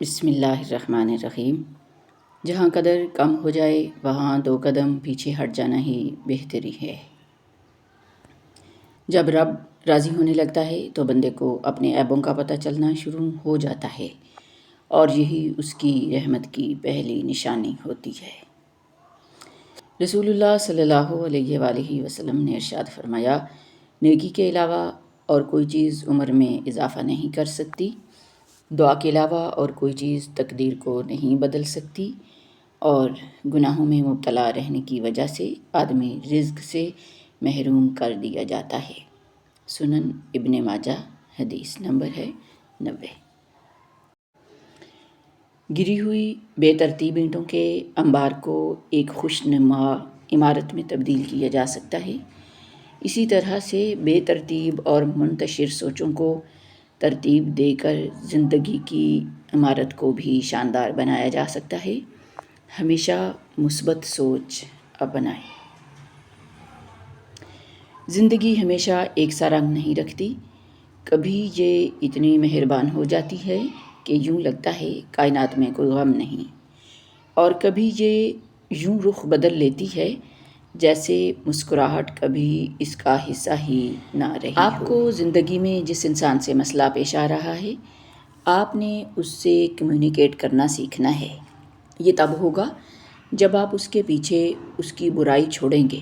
بسم اللہ الرحمن الرحیم۔ جہاں قدر کم ہو جائے وہاں 2 قدم پیچھے ہٹ جانا ہی بہتری ہے۔ جب رب راضی ہونے لگتا ہے تو بندے کو اپنے عیبوں کا پتہ چلنا شروع ہو جاتا ہے، اور یہی اس کی رحمت کی پہلی نشانی ہوتی ہے۔ رسول اللہ صلی اللہ علیہ وآلہ وسلم نے ارشاد فرمایا، نیکی کے علاوہ اور کوئی چیز عمر میں اضافہ نہیں کر سکتی، دعا کے علاوہ اور کوئی چیز تقدیر کو نہیں بدل سکتی، اور گناہوں میں مبتلا رہنے کی وجہ سے آدمی رزق سے محروم کر دیا جاتا ہے۔ سنن ابن ماجہ، حدیث نمبر ہے 90۔ گری ہوئی بے ترتیب اینٹوں کے انبار کو ایک خوشنما عمارت میں تبدیل کیا جا سکتا ہے، اسی طرح سے بے ترتیب اور منتشر سوچوں کو ترتیب دے کر زندگی کی عمارت کو بھی شاندار بنایا جا سکتا ہے۔ ہمیشہ مثبت سوچ اپنائیں۔ زندگی ہمیشہ ایک سا رنگ نہیں رکھتی، کبھی یہ اتنی مہربان ہو جاتی ہے کہ یوں لگتا ہے کائنات میں کوئی غم نہیں، اور کبھی یہ یوں رخ بدل لیتی ہے جیسے مسکراہٹ کبھی اس کا حصہ ہی نہ رہی ہو۔ آپ کو زندگی میں جس انسان سے مسئلہ پیش آ رہا ہے، آپ نے اس سے کمیونیکیٹ کرنا سیکھنا ہے۔ یہ تب ہوگا جب آپ اس کے پیچھے اس کی برائی چھوڑیں گے۔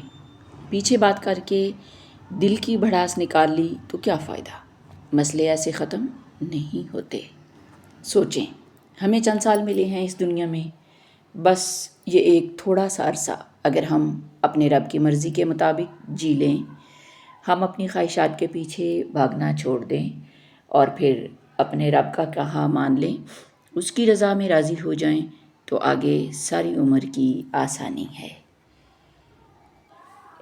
پیچھے بات کر کے دل کی بھڑاس نکال لی تو کیا فائدہ؟ مسئلے ایسے ختم نہیں ہوتے۔ سوچیں، ہمیں چند سال ملے ہیں اس دنیا میں، بس یہ ایک تھوڑا سا عرصہ اگر ہم اپنے رب کی مرضی کے مطابق جی لیں، ہم اپنی خواہشات کے پیچھے بھاگنا چھوڑ دیں اور پھر اپنے رب کا کہا مان لیں، اس کی رضا میں راضی ہو جائیں، تو آگے ساری عمر کی آسانی ہے۔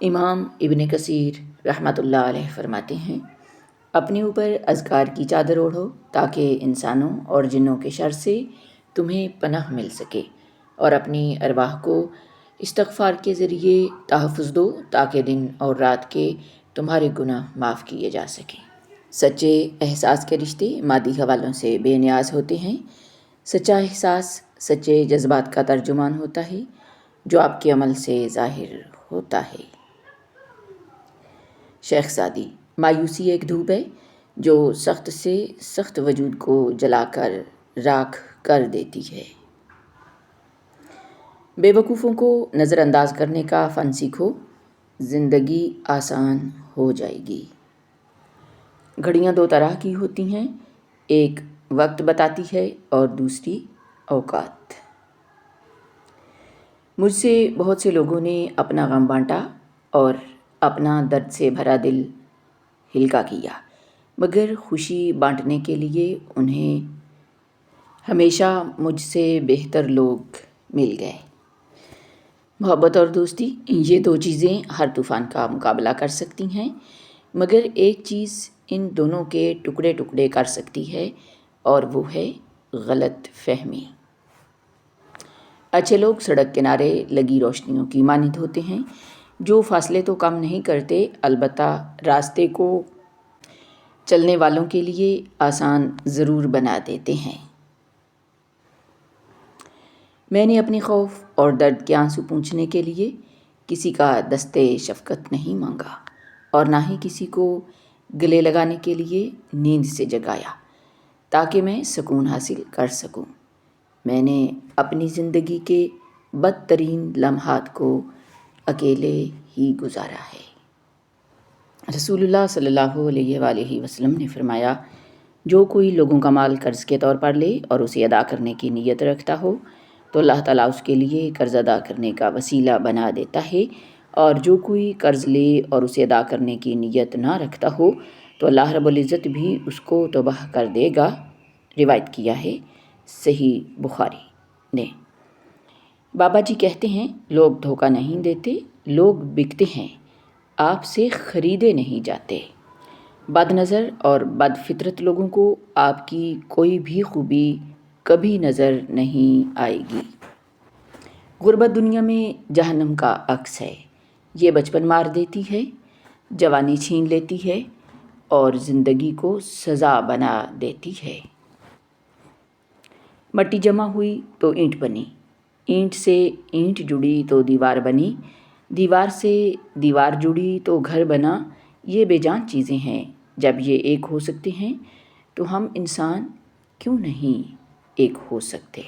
امام ابن کثیر رحمۃ اللہ علیہ فرماتے ہیں، اپنے اوپر اذکار کی چادر اوڑھو تاکہ انسانوں اور جنوں کے شر سے تمہیں پناہ مل سکے، اور اپنی ارواح کو استغفار کے ذریعے تحفظ دو تاکہ دن اور رات کے تمہارے گناہ معاف کیے جا سکیں۔ سچے احساس کے رشتے مادی حوالوں سے بے نیاز ہوتے ہیں۔ سچا احساس سچے جذبات کا ترجمان ہوتا ہے جو آپ کے عمل سے ظاہر ہوتا ہے۔ شیخ سعدی، مایوسی ایک دھوپ ہے جو سخت سے سخت وجود کو جلا کر راکھ کر دیتی ہے۔ بے وقوفوں کو نظر انداز کرنے کا فن سیکھو، زندگی آسان ہو جائے گی۔ گھڑیاں 2 طرح کی ہوتی ہیں، ایک وقت بتاتی ہے اور دوسری اوقات۔ مجھ سے بہت سے لوگوں نے اپنا غم بانٹا اور اپنا درد سے بھرا دل ہلکا کیا، مگر خوشی بانٹنے کے لیے انہیں ہمیشہ مجھ سے بہتر لوگ مل گئے۔ محبت اور دوستی، یہ 2 چیزیں ہر طوفان کا مقابلہ کر سکتی ہیں، مگر ایک چیز ان دونوں کے ٹکڑے ٹکڑے کر سکتی ہے، اور وہ ہے غلط فہمی۔ اچھے لوگ سڑک کنارے لگی روشنیوں کی مانند ہوتے ہیں، جو فاصلے تو کم نہیں کرتے، البتہ راستے کو چلنے والوں کے لیے آسان ضرور بنا دیتے ہیں۔ میں نے اپنے خوف اور درد کے آنسو پونچھنے کے لیے کسی کا دستِ شفقت نہیں مانگا، اور نہ ہی کسی کو گلے لگانے کے لیے نیند سے جگایا تاکہ میں سکون حاصل کر سکوں۔ میں نے اپنی زندگی کے بدترین لمحات کو اکیلے ہی گزارا ہے۔ رسول اللہ صلی اللہ علیہ وآلہ وسلم نے فرمایا، جو کوئی لوگوں کا مال قرض کے طور پر لے اور اسے ادا کرنے کی نیت رکھتا ہو تو اللہ تعالیٰ اس کے لیے قرض ادا کرنے کا وسیلہ بنا دیتا ہے، اور جو کوئی قرض لے اور اسے ادا کرنے کی نیت نہ رکھتا ہو تو اللہ رب العزت بھی اس کو تباہ کر دے گا۔ روایت کیا ہے صحیح بخاری نے۔ بابا جی کہتے ہیں، لوگ دھوکہ نہیں دیتے، لوگ بکتے ہیں، آپ سے خریدے نہیں جاتے۔ بد نظر اور بد فطرت لوگوں کو آپ کی کوئی بھی خوبی کبھی نظر نہیں آئے گی۔ غربت دنیا میں جہنم کا عکس ہے، یہ بچپن مار دیتی ہے، جوانی چھین لیتی ہے اور زندگی کو سزا بنا دیتی ہے۔ مٹی جمع ہوئی تو اینٹ بنی، اینٹ سے اینٹ جڑی تو دیوار بنی، دیوار سے دیوار جڑی تو گھر بنا۔ یہ بے جان چیزیں ہیں، جب یہ ایک ہو سکتے ہیں تو ہم انسان کیوں نہیں ایک ہو سکتے؟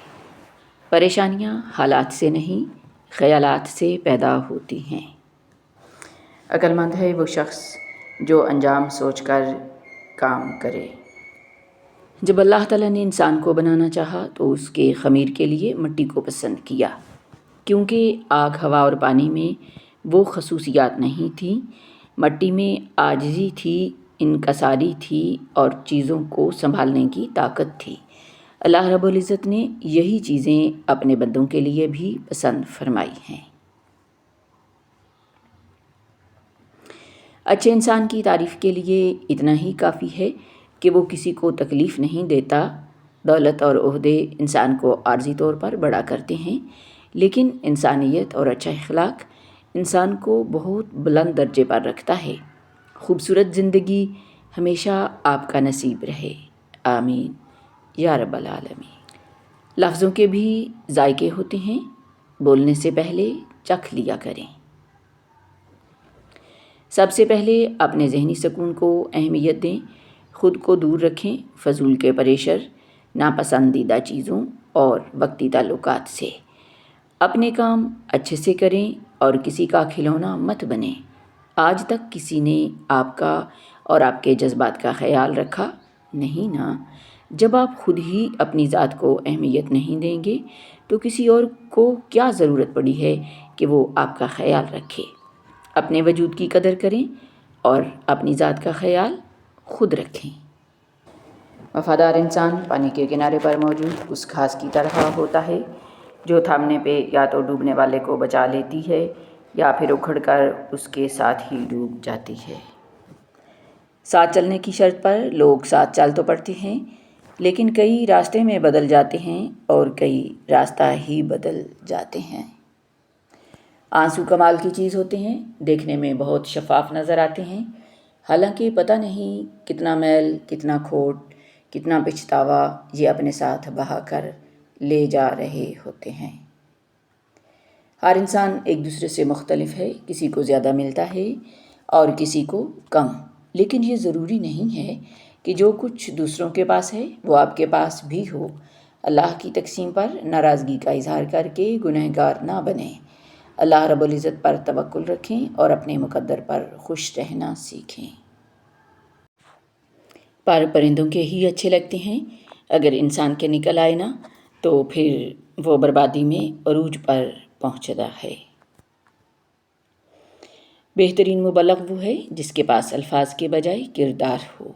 پریشانیاں حالات سے نہیں، خیالات سے پیدا ہوتی ہیں۔ عقل مند ہے وہ شخص جو انجام سوچ کر کام کرے۔ جب اللہ تعالیٰ نے انسان کو بنانا چاہا تو اس کے خمیر کے لیے مٹی کو پسند کیا، کیونکہ آگ، ہوا اور پانی میں وہ خصوصیات نہیں تھیں۔ مٹی میں عاجزی تھی، انکساری تھی اور چیزوں کو سنبھالنے کی طاقت تھی۔ اللہ رب العزت نے یہی چیزیں اپنے بندوں کے لیے بھی پسند فرمائی ہیں۔ اچھے انسان کی تعریف کے لیے اتنا ہی کافی ہے کہ وہ کسی کو تکلیف نہیں دیتا۔ دولت اور عہدے انسان کو عارضی طور پر بڑا کرتے ہیں، لیکن انسانیت اور اچھا اخلاق انسان کو بہت بلند درجے پر رکھتا ہے۔ خوبصورت زندگی ہمیشہ آپ کا نصیب رہے، آمین یا رب العالمین۔ لفظوں کے بھی ذائقے ہوتے ہیں، بولنے سے پہلے چکھ لیا کریں۔ سب سے پہلے اپنے ذہنی سکون کو اہمیت دیں، خود کو دور رکھیں فضول کے پریشر، ناپسندیدہ چیزوں اور وقتی تعلقات سے۔ اپنے کام اچھے سے کریں اور کسی کا کھلونا مت بنیں۔ آج تک کسی نے آپ کا اور آپ کے جذبات کا خیال رکھا نہیں نا؟ جب آپ خود ہی اپنی ذات کو اہمیت نہیں دیں گے تو کسی اور کو کیا ضرورت پڑی ہے کہ وہ آپ کا خیال رکھے؟ اپنے وجود کی قدر کریں اور اپنی ذات کا خیال خود رکھیں۔ وفادار انسان پانی کے کنارے پر موجود اس گھاس کی طرح ہوتا ہے جو تھامنے پہ یا تو ڈوبنے والے کو بچا لیتی ہے یا پھر اکھڑ کر اس کے ساتھ ہی ڈوب جاتی ہے۔ ساتھ چلنے کی شرط پر لوگ ساتھ چل تو پڑتے ہیں، لیکن کئی راستے میں بدل جاتے ہیں اور کئی راستہ ہی بدل جاتے ہیں۔ آنسو کمال کی چیز ہوتے ہیں، دیکھنے میں بہت شفاف نظر آتے ہیں، حالانکہ پتہ نہیں کتنا میل، کتنا کھوٹ، کتنا پچھتاوا یہ اپنے ساتھ بہا کر لے جا رہے ہوتے ہیں۔ ہر انسان ایک دوسرے سے مختلف ہے، کسی کو زیادہ ملتا ہے اور کسی کو کم، لیکن یہ ضروری نہیں ہے کہ جو کچھ دوسروں کے پاس ہے وہ آپ کے پاس بھی ہو۔ اللہ کی تقسیم پر ناراضگی کا اظہار کر کے گنہگار نہ بنیں۔ اللہ رب العزت پر توکل رکھیں اور اپنے مقدر پر خوش رہنا سیکھیں۔ پر پرندوں کے ہی اچھے لگتے ہیں، اگر انسان کے نکل آئے نا تو پھر وہ بربادی میں عروج پر پہنچتا ہے۔ بہترین مبلغ وہ ہے جس کے پاس الفاظ کے بجائے کردار ہو۔